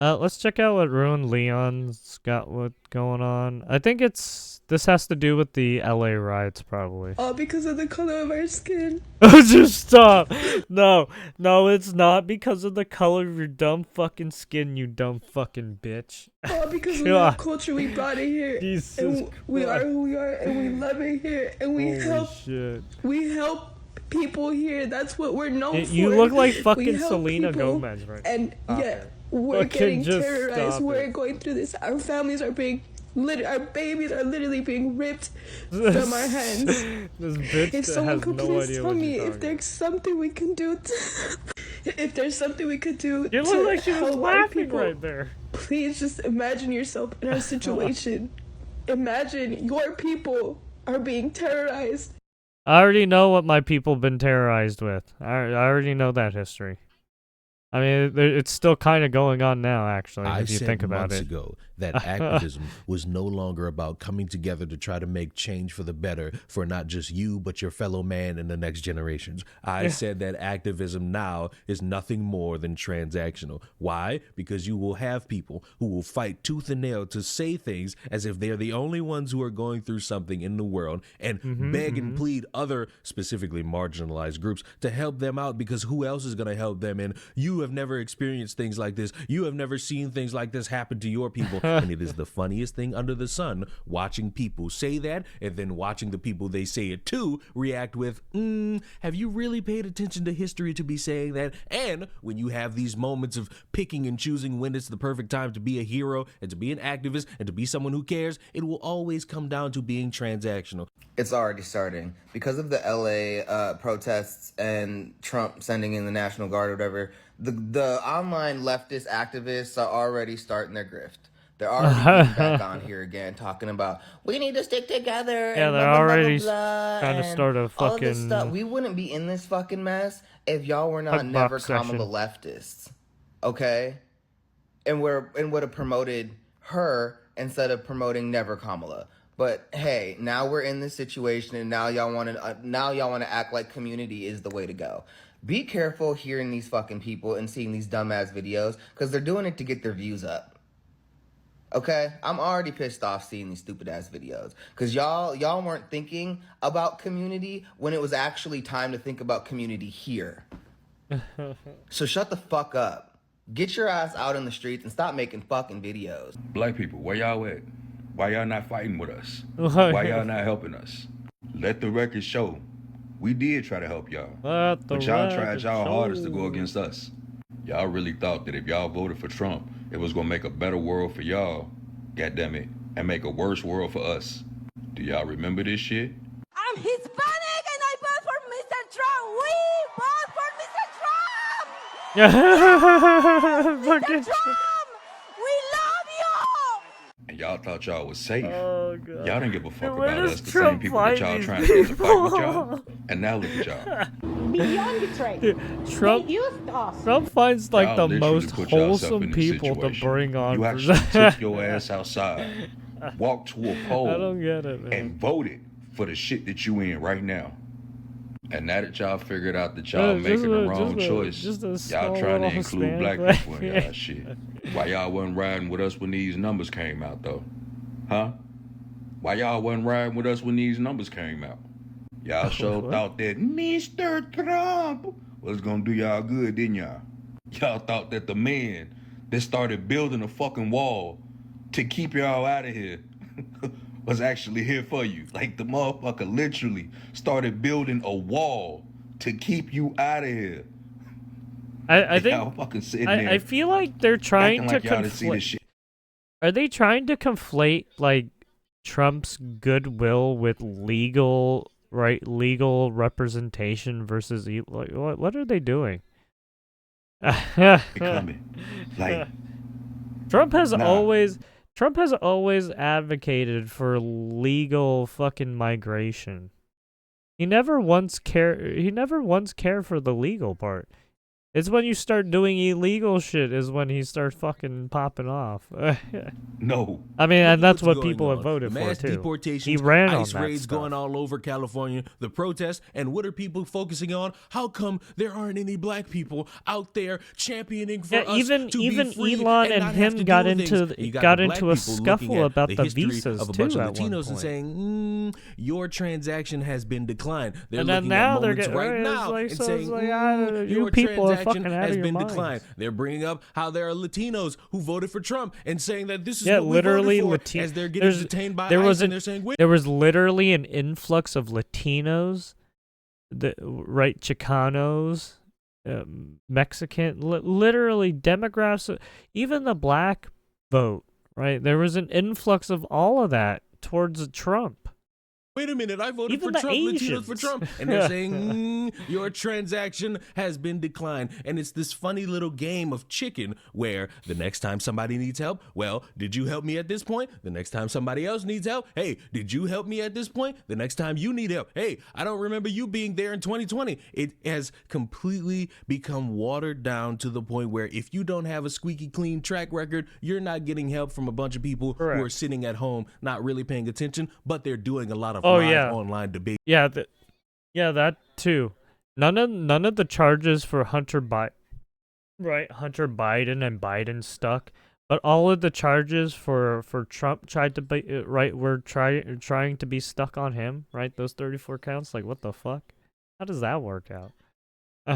Let's check out what RuinedLeon's got what going on. I think this has to do with the LA riots, probably. All because of the color of our skin. Oh, just stop! No, no, it's not because of the color of your dumb fucking skin, you dumb fucking bitch. All because of the God, culture we brought in here. Jesus And we are Christ. who we are, and we love it here, and Holy shit. we help people here. That's what we're known for. You look like We fucking help Selena people, Gomez right and now. yet we're Fucking getting just terrorized. stop We're it. going through this. Our families are being our babies are literally being ripped from our hands. This bitch If someone has could no please idea tell what me you're if talking there's something we can do if there's something we could do You to look like she was help our laughing people, right there. please just imagine yourself in our situation. Imagine your people are being terrorized. I already know what my people been terrorized with. I already know that history. I mean, it's still kind of going on now, actually, I if you said think about months it. ago that activism was no longer about coming together to try to make change for the better for not just you, but your fellow man and the next generations. I said that activism now is nothing more than transactional. Why? Because you will have people who will fight tooth and nail to say things as if they're the only ones who are going through something in the world and beg and plead other specifically marginalized groups to help them out, because who else is going to help them? And you have never experienced things like this. You have never seen things like this happen to your people. And it is the funniest thing under the sun watching people say that and then watching the people they say it to react with, have you really paid attention to history to be saying that? And when you have these moments of picking and choosing when it's the perfect time to be a hero and to be an activist and to be someone who cares, it will always come down to being transactional. It's already starting because of the LA protests and Trump sending in the National Guard or whatever. The online leftist activists are already starting their grift. They're already getting back on here again, talking about we need to stick together. Yeah, And they're blah, blah, blah, already blah, blah, trying to and start a all of this stuff. fucking We wouldn't be in this fucking mess if y'all were not hug never box session. Kamala leftists, okay? And would have promoted her instead of promoting never Kamala. But hey, now we're in this situation, and now y'all want to act like community is the way to go. Be careful hearing these fucking people and seeing these dumbass videos, because they're doing it to get their views up. Okay, I'm already pissed off seeing these stupid ass videos, because y'all weren't thinking about community when it was actually time to think about community here. So shut the fuck up. Get your ass out in the streets and stop making fucking videos. Black people, where y'all at? Why y'all not fighting with us? Why y'all not helping us? Let the record show. We did try to help y'all. But y'all tried y'all hardest to go against us. Y'all really thought that if y'all voted for Trump, it was gonna make a better world for y'all, goddammit, and make a worse world for us. Do y'all remember this shit? I'm Hispanic and I vote for Mr. Trump. We vote for Mr. Trump. Fucking Trump, we love you. And y'all thought y'all was safe. Oh, God. Y'all didn't give a fuck Where about does us, the Trump same people that find y'all these trying to get in a fight with people? y'all. And now look at y'all. Beyond betrayed. Trump They used us. Trump finds like Y'all the literally most put yourself wholesome in this people to situation. bring on. You for actually that. took your ass outside, walked to a I poll, don't get it, man. and voted for the shit that you in right now. And now that y'all figured out that y'all making the wrong choice, y'all trying to include black people in y'all shit. Why y'all wasn't riding with us when these numbers came out, though? Huh? Why y'all wasn't riding with us when these numbers came out? Y'all sure thought that Mr. Trump was gonna do y'all good, didn't y'all? Y'all thought that the man that started building a fucking wall to keep y'all out of here was actually here for you. Like, the motherfucker literally started building a wall to keep you out of here. I Y'all think fucking sitting there I feel like they're trying acting to like y'all didn't see this conflate. shit. Are they trying to conflate like Trump's goodwill with legal representation versus like what are they doing? Coming. Like, Trump has nah. always advocated for legal fucking migration. He never once cared for the legal part. It's when you start doing illegal shit is when he starts fucking popping off. No. I mean, and that's What's what going people have on? voted The for mass too. deportations, He ran on ICE that raids stuff. going all over California, the protests, and what are people focusing on? How come there aren't any black people out there championing for us even to be free Elon and and not him have to got deal with into things? You got got the black into a people looking scuffle at about the history visas of a too bunch of at one Latinos and point. saying, your transaction has been declined. They're And then looking now at they're moments getting right it's now like, and so saying, it's like, you your people are transaction fucking out has of your been minds. declined. They're bringing up how there are Latinos who voted for Trump and saying that this is Yeah, what we literally, voted for as they're getting detained by ICE, and they're saying, wait. There was literally an influx of Latinos, right, Chicanos, Mexican, literally demographics, even the black vote, right? There was an influx of all of that towards Trump. Wait a minute, I voted Even for the Trump, Latinos Asians. for Trump. And they're saying, your transaction has been declined. And it's this funny little game of chicken where the next time somebody needs help, well, did you help me at this point? The next time somebody else needs help, hey, did you help me at this point? The next time you need help, hey, I don't remember you being there in 2020. It has completely become watered down to the point where if you don't have a squeaky clean track record, you're not getting help from a bunch of people who are sitting at home, not really paying attention, but they're doing a lot of live online debate. Yeah, that too. None of the charges for Hunter Biden and Biden stuck, but all of the charges for Trump tried to be were trying to be stuck on him, right? Those 34 counts. Like, what the fuck? How does that work out?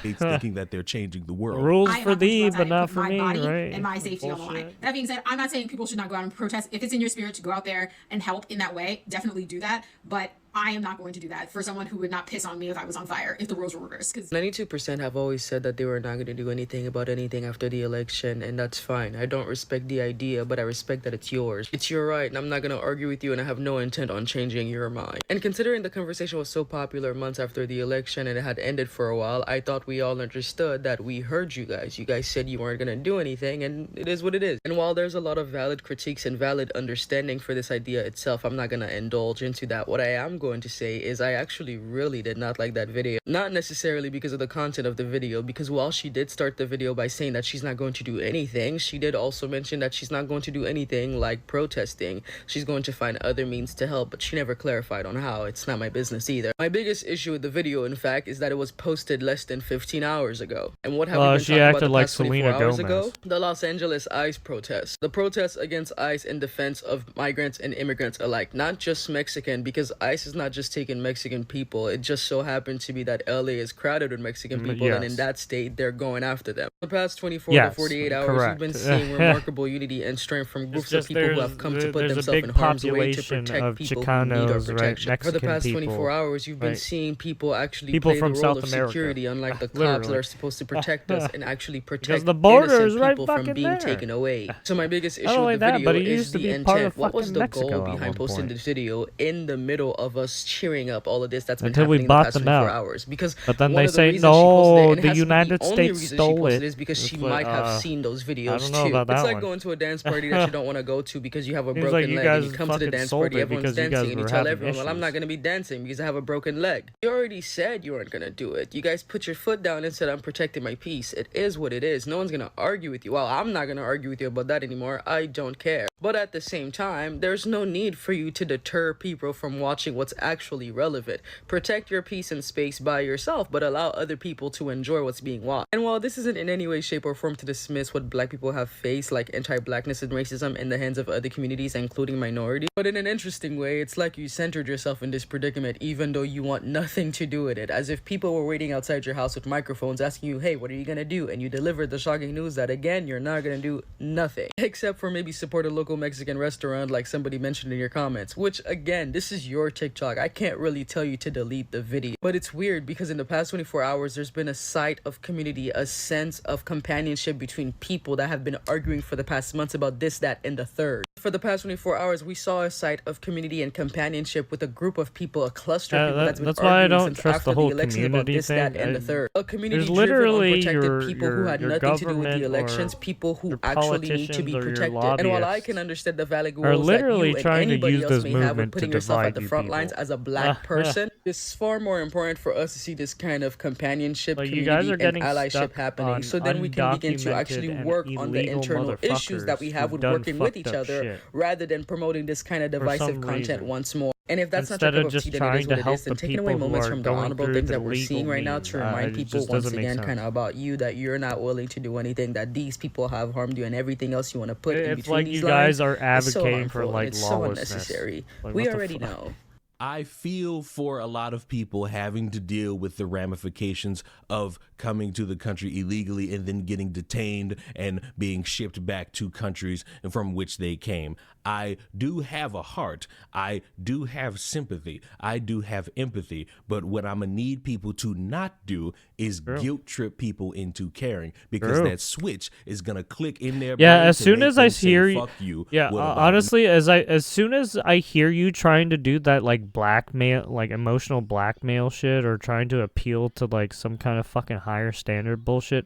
Thinking that they're changing the world. Rules for thee, but not for my me, body right? and my safety on the line. That being said, I'm not saying people should not go out and protest. If it's in your spirit to go out there and help in that way, definitely do that. But I am not going to do that for someone who would not piss on me if I was on fire, if the roles were reversed. 92% have always said that they were not going to do anything about anything after the election, and that's fine. I don't respect the idea, but I respect that it's yours. It's your right, and I'm not going to argue with you, and I have no intent on changing your mind. And considering the conversation was so popular months after the election and it had ended for a while, I thought we all understood that we heard you guys. You guys said you weren't going to do anything, and it is what it is. And while there's a lot of valid critiques and valid understanding for this idea itself, I'm not going to indulge into that. What I am going to say is I actually really did not like that video. Not necessarily because of the content of the video, because while she did start the video by saying that she's not going to do anything, she did also mention that she's not going to do anything like protesting. She's going to find other means to help, but she never clarified on how. It's not my business either. My biggest issue with the video, in fact, is that it was posted less than 15 hours ago. And what have we been talking about the past 24 hours ago? The Los Angeles ICE protests. The protests against ICE in defense of migrants and immigrants alike. Not just Mexican, because ICE is not just taking Mexican people. It just so happened to be that LA is crowded with Mexican people, and in that state, they're going after them. The past 24 to 48 hours, we've been seeing remarkable unity and strength from groups of people who have come to put themselves in harm's way to protect people who need our protection. For the past 24 hours, you've been seeing people actually play the role of security, unlike the cops that are supposed to protect us and actually protect the border innocent is right people from fucking being there. taken away. So my biggest issue Not only with the that, video but it is used to the be part intent. of What was the Mexico goal at behind one posting point. this video in the middle of us cheering up all of this that's been Until we happening in bought the past them 24 out. hours? Because But then one they of the say, reasons she posted it, no, and it the has to be United the only States reason she stole posted it. is because she It's like, might have seen those videos don't know too. about that It's like one. going to a dance party that you don't want to go to because you have a Seems broken like you leg, and you guys come to the fucking dance sold party, it everyone's because you guys dancing, and you were tell having everyone, well, I'm not issues. going to be dancing because I have a broken leg. You already said you weren't going to do it. You guys put your foot down and said, I'm protecting my peace. It is what it is. No one's going to argue with you. Well, I'm not going to argue with you about that anymore. I don't care. But at the same time, there's no need for you to deter people from watching what's actually relevant. Protect your peace and space by yourself, but allow other people to enjoy what's being watched. And while this isn't in any way, shape, or form to dismiss what black people have faced, like anti-blackness and racism in the hands of other communities, including minorities, but in an interesting way, it's like you centered yourself in this predicament even though you want nothing to do with it, as if people were waiting outside your house with microphones asking you, hey, what are you gonna do? And you delivered the shocking news that, again, you're not gonna do nothing. Except for maybe support a local Mexican restaurant like somebody mentioned in your comments, which, again, this is your TikTok. I can't really tell you to delete the video. But it's weird because in the past 24 hours, there's been a sight of community, a sense of companionship between people that have been arguing for the past months about this, that, and the third. For the past 24 hours, we saw a sight of community and companionship with a group of people, a cluster of people that's been arguing since after the elections about this, that, and the third. A community driven, unprotected people who had nothing to do with the elections, people who actually need to be protected. And while I can understand the valid are goals that literally you and trying to anybody use else this may have with movement to putting yourself at divide the you front lines people. as a black person. It's far more important for us to see this kind of companionship, Like, you guys community, are and getting allyship stuck happening, on so then we can begin to actually undocumented and work on the illegal internal issues that we motherfuckers have who've with done working with fucked each up other, shit rather than promoting this kind of for divisive some content reason. once more. And if that's Instead not your of cup of just tea, then it trying is to what it help is. the And taking people away who moments are from the going honorable through things the that we're legal seeing right now to means, remind it people just once doesn't make again sense. kind of about you, that you're not willing to do anything, that these people have harmed you, and everything else you want to put in It's between like these you guys lines. are It's so advocating for harmful and like it's so lawlessness. unnecessary. Like, We what the already fuck? know. I feel for a lot of people having to deal with the ramifications of coming to the country illegally and then getting detained and being shipped back to countries from which they came. I do have a heart. I do have sympathy. I do have empathy. But what I'm going to need people to not do is guilt trip people into caring, because that switch is going to click in their brain. As soon as I hear you, fuck you. Honestly, as soon as I hear you trying to do that, like, blackmail, like emotional blackmail shit, or trying to appeal to like some kind of fucking higher standard bullshit,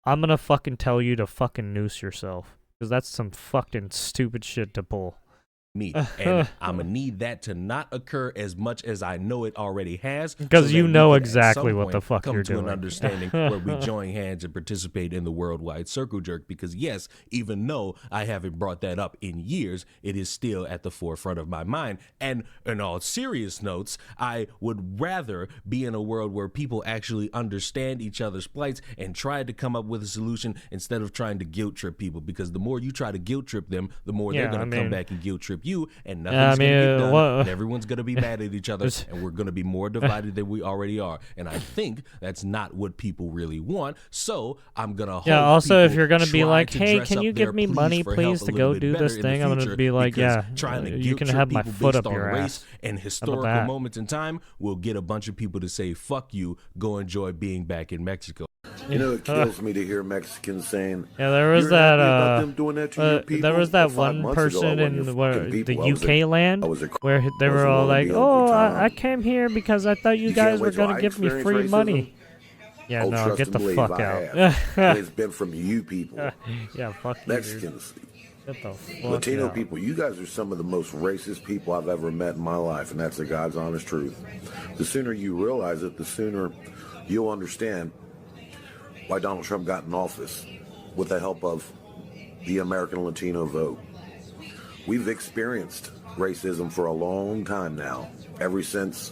I'm gonna fucking tell you to fucking noose yourself, because that's some fucking stupid shit to pull. Me, and I'm gonna need that to not occur as much as I know it already has, because so you that we know can, exactly at some what the point, fuck come you're to doing. an understanding where we join hands and participate in the worldwide circle jerk. Because yes, even though I haven't brought that up in years, it is still at the forefront of my mind. And in all serious notes, I would rather be in a world where people actually understand each other's plights and try to come up with a solution instead of trying to guilt trip people. Because the more you try to guilt trip them, the more they're gonna come back and guilt trip you, and nothing's gonna get done, and everyone's gonna be mad at each other, and we're gonna be more divided than we already are. And I think that's not what people really want. So I'm gonna hope also, if you're gonna be try like, to hey, dress can up you their give me pleas money, for please, help a to little go bit do better this in the thing? I'm gonna future, be like, because yeah, trying to you guilt can trip have my people foot based up on your race ass. and historical moments in time will get a bunch of people to say, fuck you, go enjoy being back in Mexico. You know, it kills me to hear Mexicans saying, yeah, there was "You're that happy about them doing that to your people?" there was that Well, 5 one months ago, I person wasn't your in where, fucking the people. I was UK land, where they were all like, oh, I came here because I thought you guys were gonna give me free money. Yeah, Oh, no, trust get and the believe, fuck I out. have. And it's been from you people. Yeah, fuck you, Mexicans. Get the fuck Latino out. people, you guys are some of the most racist people I've ever met in my life, and that's the God's honest truth. The sooner you realize it, the sooner you'll understand why Donald Trump got in office with the help of the American Latino vote. We've experienced racism for a long time now, ever since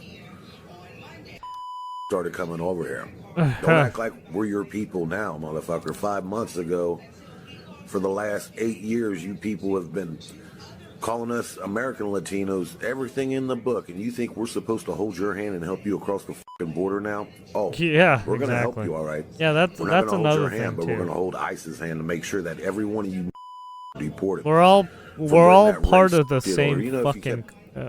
started coming over here. Don't act like we're your people now, motherfucker. 5 months ago, for the last 8 years, you people have been calling us American Latinos everything in the book, and you think we're supposed to hold your hand and help you across the fucking border now? Oh, yeah, we're gonna help exactly. you, all right. Yeah, that's we're not gonna another hold your thing hand, but too. we're gonna hold ICE's hand to make sure that every one of you deported. We're all part of the same you know, fucking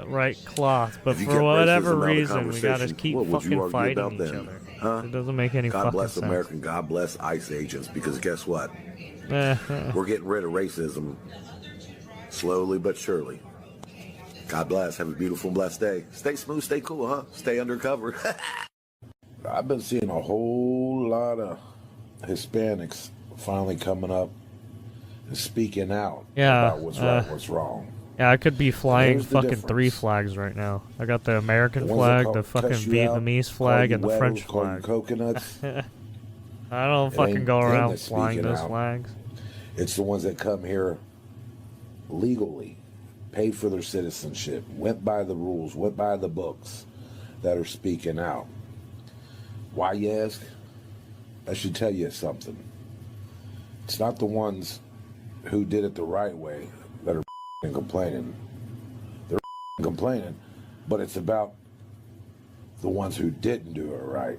right cloth, but for whatever reason, we gotta keep fucking fighting each other. Huh? It doesn't make any God fucking bless sense. America, God bless ICE agents, because guess what? We're getting rid of racism slowly but surely. God bless. Have a beautiful, blessed day. Stay smooth, stay cool, huh? Stay undercover. I've been seeing a whole lot of Hispanics finally coming up and speaking out about what's right, what's wrong. Yeah, I could be flying Here's the fucking difference. 3 flags right now. I got the American The ones that flag, the fucking cuss you out, Vietnamese call flag, you and the weddles, French call you flag. coconuts. I don't It fucking ain't go them around that's flying speaking those out. flags. It's the ones that come here legally, paid for their citizenship, went by the rules, went by the books, that are speaking out. Why, you ask? I should tell you something. It's not the ones who did it the right way that are complaining. They're complaining, but it's about the ones who didn't do it right.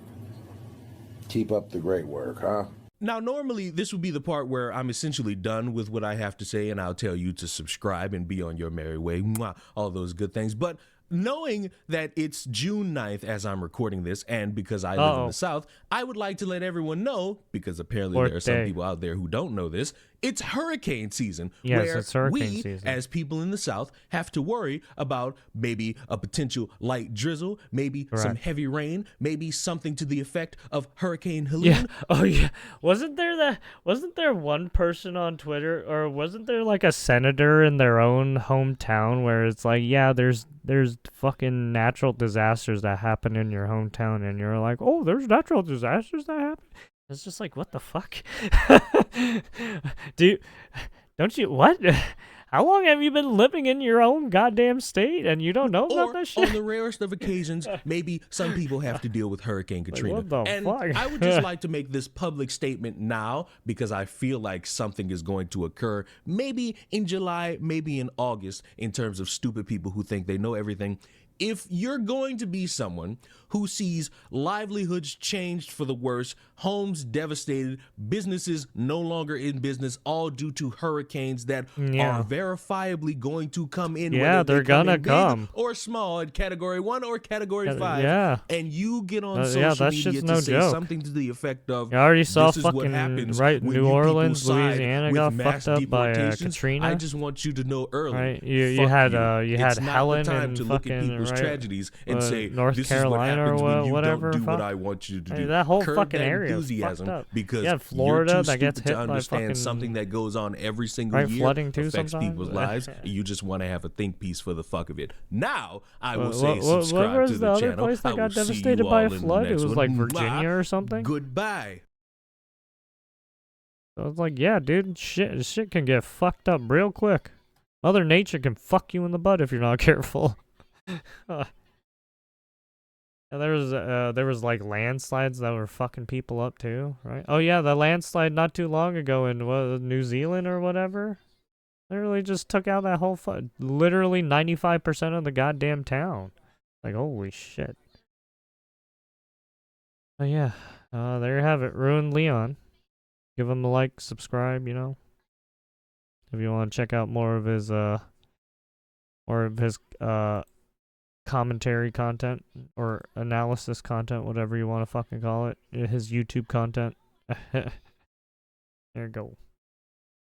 Keep up the great work, huh? Now, normally, this would be the part where I'm essentially done with what I have to say, and I'll tell you to subscribe and be on your merry way, mwah, all those good things. But knowing that it's June 9th as I'm recording this, and because I live in the South, I would like to let everyone know, because apparently there are some people out there who don't know this, It's hurricane season, Yes, where it's hurricane we, season. as people in the South, have to worry about maybe a potential light drizzle, maybe some heavy rain, maybe something to the effect of Hurricane Helene. Yeah. Oh yeah. Wasn't there one person on Twitter, or wasn't there like a senator in their own hometown where it's like, yeah, there's fucking natural disasters that happen in your hometown, and you're like, oh, there's natural disasters that happen. It's just like, what the fuck? Don't you what? How long have you been living in your own goddamn state and you don't know about that shit? On the rarest of occasions, maybe some people have to deal with Hurricane Katrina. What the and fuck? I would just like to make this public statement now, because I feel like something is going to occur, maybe in July, maybe in August, in terms of stupid people who think they know everything. If you're going to be someone who sees livelihoods changed for the worse, homes devastated, businesses no longer in business, all due to hurricanes that are verifiably going to come in, yeah, they're gonna come, big or small, in Category 1 or Category 5, yeah. and you get on that social media shit's to no say joke. something to the effect of, I already saw this is what fucking happens right when New you Orleans, people side Louisiana with got mass fucked up by deportations. Katrina. I just want you to know early. Right, you fuck had you. you had It's not Helen the time and to look at fucking people's tragedies and say, North this Carolina is what happens when you whatever. don't do what I want you to do. That whole Curb fucking that area enthusiasm, fucked up. because yeah, Florida you're too that gets stupid hit to by understand fucking something that goes on every single year flooding too affects sometimes. people's lives. And you just want to have a think piece for the fuck of it. Now I will What say subscribe was to the the other channel. place that I got will see devastated you by a all in the flood? It next was one. like Mwah. Virginia or something. Goodbye. I was like, yeah, dude, shit can get fucked up real quick. Mother Nature can fuck you in the butt if you're not careful. And there was like landslides that were fucking people up too, right? Oh yeah, the landslide not too long ago in New Zealand or whatever. Literally just took out that whole literally 95% of the goddamn town. Like, holy shit. Oh yeah, there you have it, RuinedLeon. Give him a like, subscribe, you know. If you want to check out more of his commentary content or analysis content, whatever you want to fucking call it, his YouTube content. There you go.